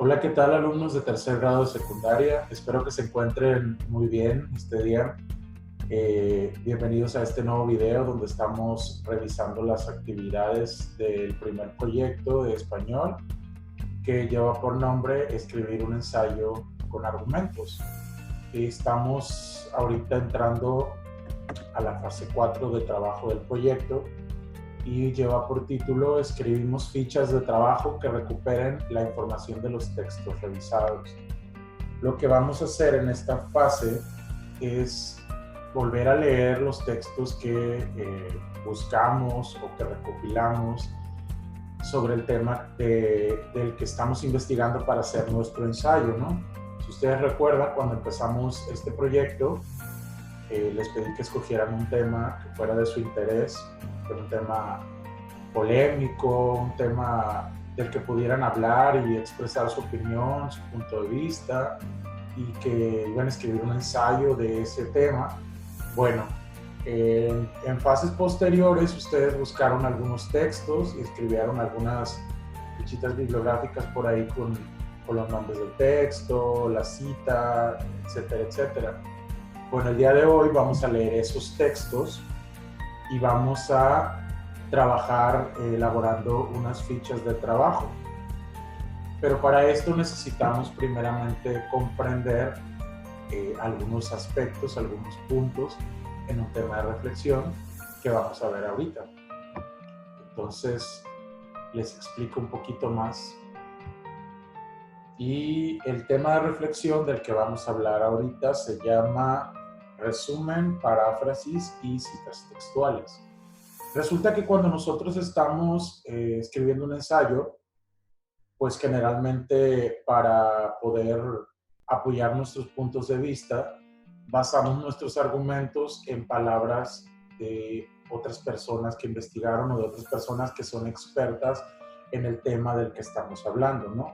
Hola, ¿qué tal, alumnos de tercer grado de secundaria? Espero que se encuentren muy bien este día. Bienvenidos a este nuevo video donde estamos revisando las actividades del primer proyecto de español que lleva por nombre Escribir un ensayo con argumentos. Estamos ahorita entrando a la fase 4 de trabajo del proyecto y lleva por título Escribimos fichas de trabajo que recuperen la información de los textos revisados. Lo que vamos a hacer en esta fase es volver a leer los textos que buscamos o que recopilamos sobre el tema del que estamos investigando para hacer nuestro ensayo, ¿no? Si ustedes recuerdan, cuando empezamos este proyecto, les pedí que escogieran un tema que fuera de su interés, un tema polémico, un tema del que pudieran hablar y expresar su opinión, su punto de vista, y que iban a escribir un ensayo de ese tema. Bueno, en fases posteriores ustedes buscaron algunos textos y escribieron algunas fichitas bibliográficas por ahí con los nombres del texto, la cita, etcétera, etcétera. Bueno, el día de hoy vamos a leer esos textos y vamos a trabajar elaborando unas fichas de trabajo. Pero para esto necesitamos primeramente comprender algunos aspectos, algunos puntos en un tema de reflexión que vamos a ver ahorita. Entonces, les explico un poquito más. Y el tema de reflexión del que vamos a hablar ahorita se llama resumen, paráfrasis y citas textuales. Resulta que cuando nosotros estamos escribiendo un ensayo, pues generalmente para poder apoyar nuestros puntos de vista, basamos nuestros argumentos en palabras de otras personas que investigaron o de otras personas que son expertas en el tema del que estamos hablando, ¿no?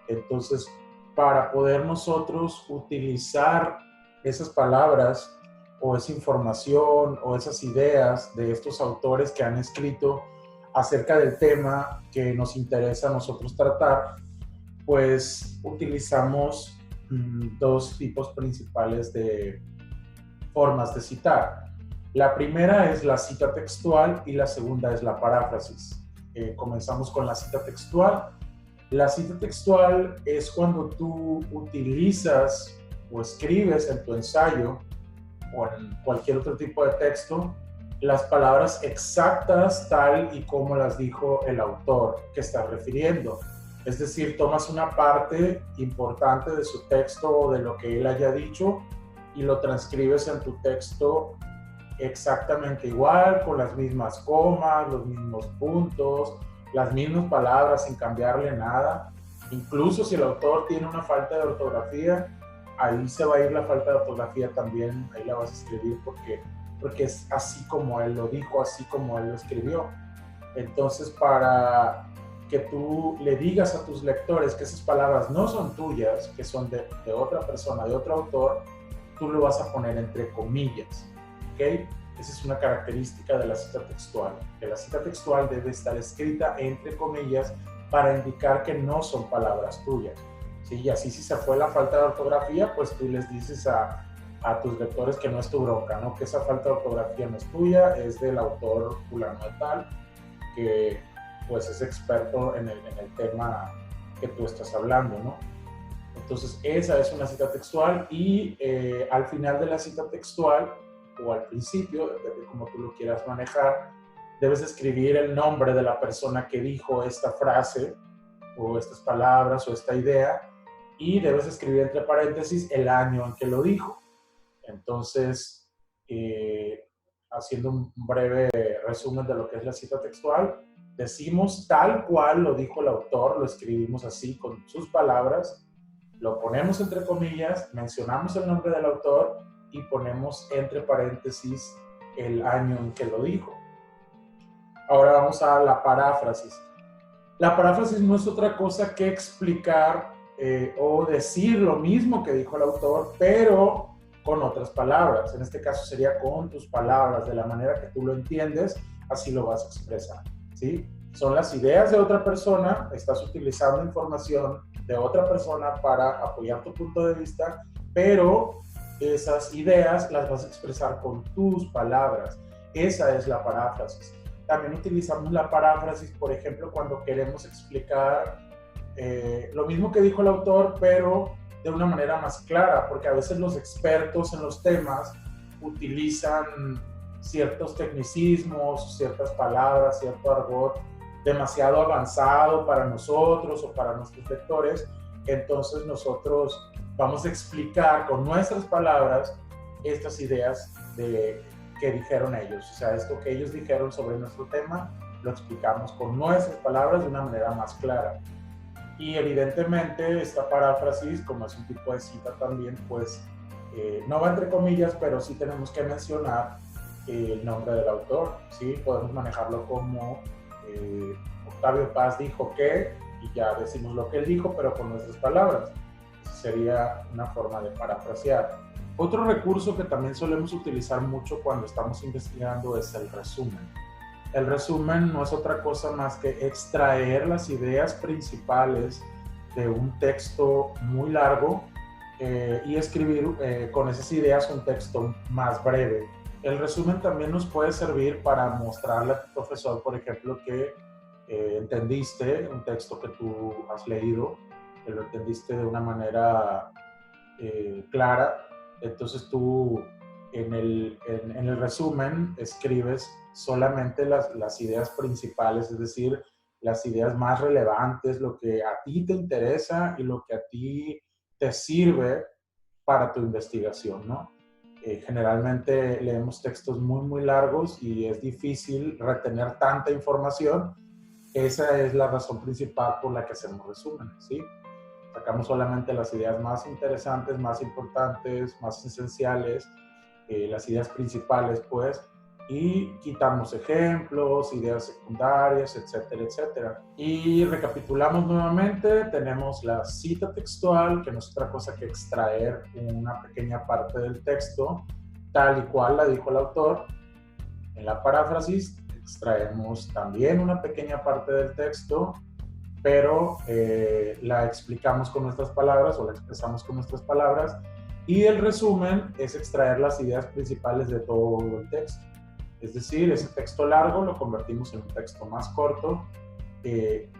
Entonces, para poder nosotros utilizar esas palabras o esa información o esas ideas de estos autores que han escrito acerca del tema que nos interesa a nosotros tratar, pues utilizamos dos tipos principales de formas de citar. La primera es la cita textual y la segunda es la paráfrasis. Comenzamos con la cita textual. La cita textual es cuando tú utilizas o escribes en tu ensayo o en cualquier otro tipo de texto las palabras exactas tal y como las dijo el autor que está refiriendo. Es decir, tomas una parte importante de su texto o de lo que él haya dicho y lo transcribes en tu texto exactamente igual, con las mismas comas, los mismos puntos, las mismas palabras sin cambiarle nada. Incluso si el autor tiene una falta de ortografía, ahí se va a ir la falta de ortografía también, ahí la vas a escribir porque es así como él lo dijo, así como él lo escribió. Entonces, para que tú le digas a tus lectores que esas palabras no son tuyas, que son de otra persona, de otro autor, tú lo vas a poner entre comillas, ¿ok? Esa es una característica de la cita textual, que la cita textual debe estar escrita entre comillas para indicar que no son palabras tuyas, ¿sí? Y así si se fue la falta de ortografía, pues tú les dices a tus lectores que no es tu bronca, ¿no? Que esa falta de ortografía no es tuya, es del autor fulano de tal, que pues es experto en el tema que tú estás hablando, ¿no? Entonces esa es una cita textual y al final de la cita textual o al principio, depende de cómo tú lo quieras manejar, debes escribir el nombre de la persona que dijo esta frase o estas palabras o esta idea y debes escribir entre paréntesis el año en que lo dijo. Entonces, haciendo un breve resumen de lo que es la cita textual, decimos tal cual lo dijo el autor, lo escribimos así con sus palabras, lo ponemos entre comillas, mencionamos el nombre del autor y ponemos entre paréntesis el año en que lo dijo. Ahora vamos a la paráfrasis. La paráfrasis no es otra cosa que explicar o decir lo mismo que dijo el autor, pero con otras palabras. En este caso sería con tus palabras, de la manera que tú lo entiendes, así lo vas a expresar, ¿sí? Son las ideas de otra persona, estás utilizando información de otra persona para apoyar tu punto de vista, pero esas ideas las vas a expresar con tus palabras. Esa es la paráfrasis. También utilizamos la paráfrasis, por ejemplo, cuando queremos explicar lo mismo que dijo el autor, pero de una manera más clara, porque a veces los expertos en los temas utilizan ciertos tecnicismos, ciertas palabras, cierto argot demasiado avanzado para nosotros o para nuestros lectores. Entonces nosotros vamos a explicar con nuestras palabras estas ideas que dijeron ellos. O sea, esto que ellos dijeron sobre nuestro tema, lo explicamos con nuestras palabras de una manera más clara. Y evidentemente esta paráfrasis, como es un tipo de cita también, pues no va entre comillas, pero sí tenemos que mencionar el nombre del autor, ¿sí? Podemos manejarlo como Octavio Paz dijo que, y ya decimos lo que él dijo, pero con nuestras palabras. Esa sería una forma de parafrasear. Otro recurso que también solemos utilizar mucho cuando estamos investigando es el resumen. El resumen no es otra cosa más que extraer las ideas principales de un texto muy largo y escribir con esas ideas un texto más breve. El resumen también nos puede servir para mostrarle a tu profesor, por ejemplo, que entendiste un texto que tú has leído, que lo entendiste de una manera clara. Entonces tú en el resumen escribes solamente las ideas principales, es decir, las ideas más relevantes, lo que a ti te interesa y lo que a ti te sirve para tu investigación, ¿no? Generalmente leemos textos muy, muy largos y es difícil retener tanta información. Esa es la razón principal por la que hacemos resúmenes, ¿sí? Sacamos solamente las ideas más interesantes, más importantes, más esenciales, las ideas principales, pues, y quitamos ejemplos, ideas secundarias, etcétera, etcétera. Y recapitulamos nuevamente, tenemos la cita textual, que no es otra cosa que extraer una pequeña parte del texto, tal y cual la dijo el autor. En la paráfrasis extraemos también una pequeña parte del texto, pero la explicamos con nuestras palabras o la expresamos con nuestras palabras. Y el resumen es extraer las ideas principales de todo el texto. Es decir, ese texto largo lo convertimos en un texto más corto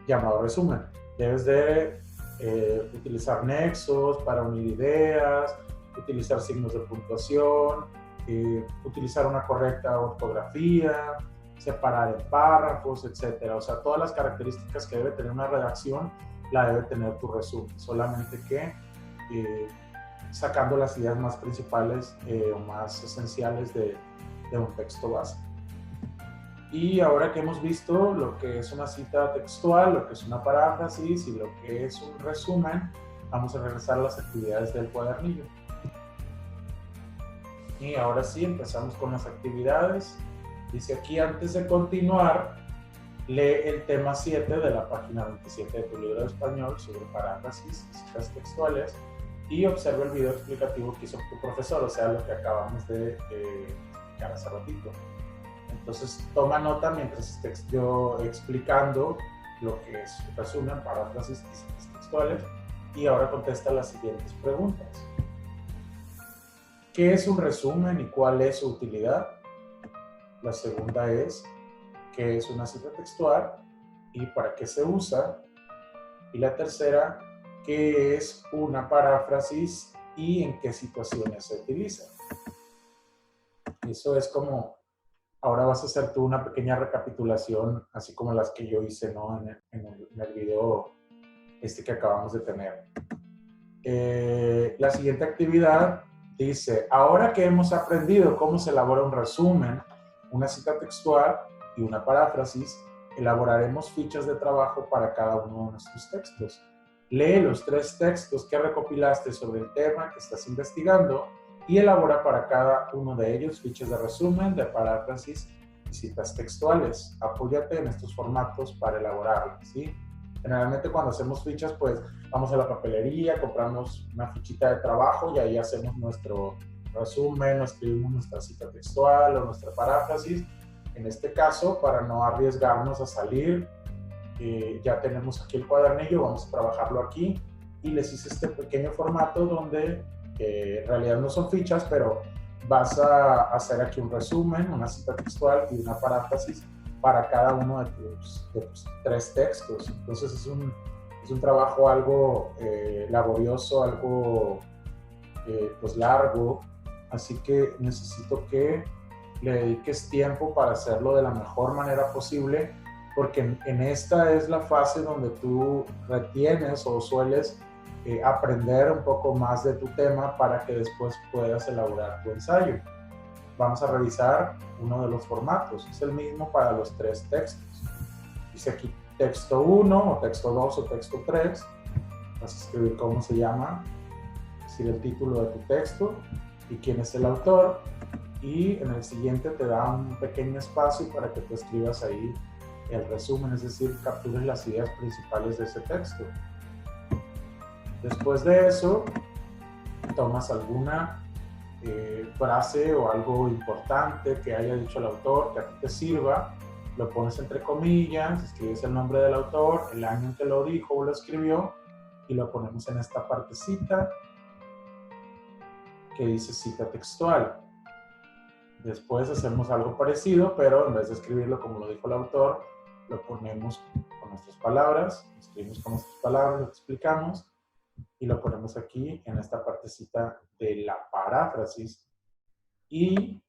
llamado resumen. Debes de utilizar nexos para unir ideas, utilizar signos de puntuación, utilizar una correcta ortografía, separar en párrafos, etcétera. O sea, todas las características que debe tener una redacción la debe tener tu resumen. Solamente que sacando las ideas más principales o más esenciales de un texto base. Y ahora que hemos visto lo que es una cita textual, lo que es una paráfrasis y lo que es un resumen, vamos a regresar a las actividades del cuadernillo. Y ahora sí, empezamos con las actividades. Dice aquí, antes de continuar, lee el tema 7 de la página 27 de tu libro de español sobre paráfrasis y citas textuales y observa el video explicativo que hizo tu profesor, o sea, lo que acabamos de explicar hace ratito. Entonces, toma nota mientras esté yo explicando lo que es resumen, paráfrasis y citas textuales, y ahora contesta las siguientes preguntas. ¿Qué es un resumen y cuál es su utilidad? La segunda es, ¿qué es una cita textual y para qué se usa? Y la tercera, ¿qué es una paráfrasis y en qué situaciones se utiliza? Eso es como, ahora vas a hacer tú una pequeña recapitulación, así como las que yo hice, ¿no? en el video que acabamos de tener. La siguiente actividad dice, ahora que hemos aprendido cómo se elabora un resumen, una cita textual y una paráfrasis, elaboraremos fichas de trabajo para cada uno de nuestros textos. Lee los 3 textos que recopilaste sobre el tema que estás investigando y elabora para cada uno de ellos fichas de resumen, de paráfrasis y citas textuales. Apóyate en estos formatos para elaborarlas, ¿sí? Generalmente cuando hacemos fichas, pues vamos a la papelería, compramos una fichita de trabajo y ahí hacemos nuestro resumen, o escribimos nuestra cita textual o nuestra paráfrasis. En este caso, para no arriesgarnos a salir, ya tenemos aquí el cuadernillo, vamos a trabajarlo aquí y les hice este pequeño formato donde en realidad no son fichas, pero vas a hacer aquí un resumen, una cita textual y una paráfrasis para cada uno de tus 3 textos. Entonces es un trabajo algo laborioso, algo pues largo, así que necesito que le dediques tiempo para hacerlo de la mejor manera posible, porque en esta es la fase donde tú retienes o sueles aprender un poco más de tu tema para que después puedas elaborar tu ensayo. Vamos a revisar uno de los formatos, es el mismo para los 3 textos. Dice aquí texto 1 o texto 2 o texto 3, vas a escribir cómo se llama, es decir, el título de tu texto y quién es el autor, y en el siguiente te da un pequeño espacio para que tú escribas ahí el resumen, es decir, captures las ideas principales de ese texto. Después de eso, tomas alguna frase o algo importante que haya dicho el autor, que a ti te sirva, lo pones entre comillas, escribes el nombre del autor, el año en que lo dijo o lo escribió, y lo ponemos en esta partecita que dice cita textual. Después hacemos algo parecido, pero en vez de escribirlo como lo dijo el autor, lo ponemos con nuestras palabras, escribimos con nuestras palabras, lo explicamos y lo ponemos aquí en esta partecita de la paráfrasis, y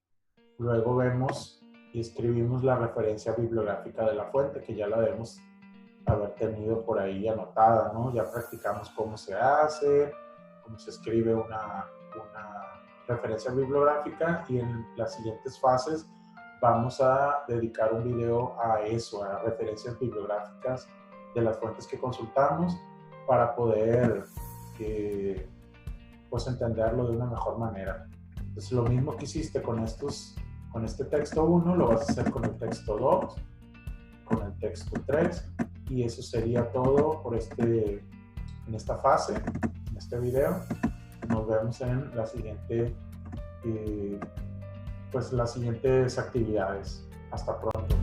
luego vemos y escribimos la referencia bibliográfica de la fuente, que ya la debemos haber tenido por ahí anotada, ¿no? Ya practicamos cómo se hace, cómo se escribe una referencia bibliográfica, y en las siguientes fases vamos a dedicar un video a eso, a referencias bibliográficas de las fuentes que consultamos para poder pues entenderlo de una mejor manera. Entonces lo mismo que hiciste con este texto 1, lo vas a hacer con el texto 2, con el texto 3, y eso sería todo por en esta fase, en este video. Nos vemos en la siguiente, pues las siguientes actividades. Hasta pronto.